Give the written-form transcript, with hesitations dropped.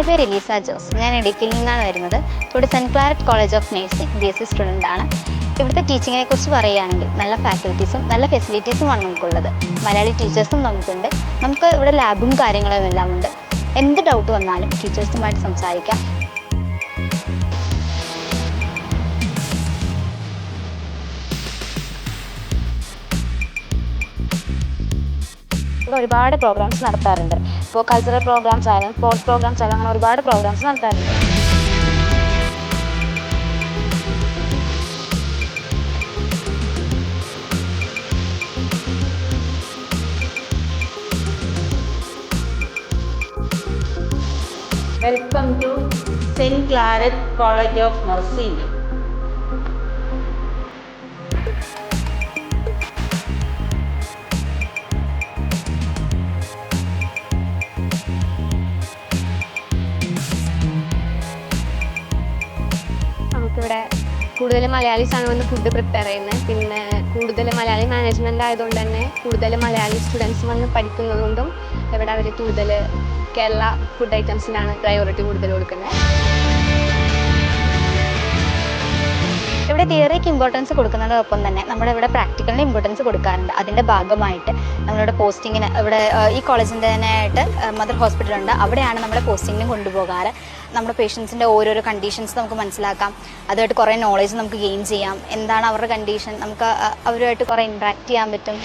എൻ്റെ പേര് എലീസ ജോസ്. ഞാൻ ഇടുക്കിയിൽ നിന്നാണ് വരുന്നത്. ഇവിടെ saint Claret college of nursing BSc സ്റ്റുഡൻ്റാണ്. ഇവിടുത്തെ ടീച്ചിങ്ങിനെ കുറിച്ച് പറയുകയാണെങ്കിൽ നല്ല ഫാക്കൽറ്റീസും നല്ല ഫെസിലിറ്റീസുമാണ് നമുക്കുള്ളത്. മലയാളി ടീച്ചേഴ്സും നമുക്കുണ്ട്. നമുക്ക് ഇവിടെ ലാബും കാര്യങ്ങളും എല്ലാം ഉണ്ട്. എന്ത് ഡൗട്ട് വന്നാലും ടീച്ചേഴ്സുമായിട്ട് സംസാരിക്കാം. ഒരുപാട് പ്രോഗ്രാംസ് നടത്താറുണ്ട്. ഇപ്പോൾ കൾച്ചറൽ പ്രോഗ്രാംസ് ആയാലും സ്പോർട്സ് പ്രോഗ്രാംസ് ആയാലും അങ്ങനെ ഒരുപാട് പ്രോഗ്രാംസ് നടത്താറുണ്ട്. Welcome to saint Claret college of nursing. നമുക്കിവിടെ കൂടുതൽ മലയാളീസാണ് വന്ന് ഫുഡ് പ്രിപ്പയർ ചെയ്യുന്നത്. പിന്നെ കൂടുതൽ മലയാളി മാനേജ്മെൻ്റ് ആയതുകൊണ്ട് തന്നെ കൂടുതൽ മലയാളി സ്റ്റുഡൻസ് വന്ന് പഠിക്കുന്നതുകൊണ്ടും ഇവിടെ അവർ കൂടുതൽ കേരള ഫുഡ് ഐറ്റംസിനാണ് പ്രയോറിറ്റി കൂടുതൽ കൊടുക്കുന്നത്. ഇവിടെ തിയറിക്ക് ഇമ്പോർട്ടൻസ് കൊടുക്കുന്നതോടൊപ്പം തന്നെ നമ്മുടെ ഇവിടെ പ്രാക്ടിക്കലിന് ഇമ്പോർട്ടൻസ് കൊടുക്കാറുണ്ട്. അതിൻ്റെ ഭാഗമായിട്ട് നമ്മളിവിടെ പോസ്റ്റിങ്ങിന് ഇവിടെ ഈ കോളേജിൻ്റെ തന്നെ ആയിട്ട് മദർ ഹോസ്പിറ്റലുണ്ട്. അവിടെയാണ് നമ്മുടെ പോസ്റ്റിങ്ങിന് കൊണ്ടുപോകാറ്. നമ്മുടെ പേഷ്യൻസിൻ്റെ ഓരോരോ കണ്ടീഷൻസ് നമുക്ക് മനസ്സിലാക്കാം. അതുമായിട്ട് കുറേ നോളേജ് നമുക്ക് ഗെയിൻ ചെയ്യാം. എന്താണ് അവരുടെ കണ്ടീഷൻ, നമുക്ക് അവരുമായിട്ട് കുറേ ഇൻട്രാക്ട് ചെയ്യാൻ പറ്റും.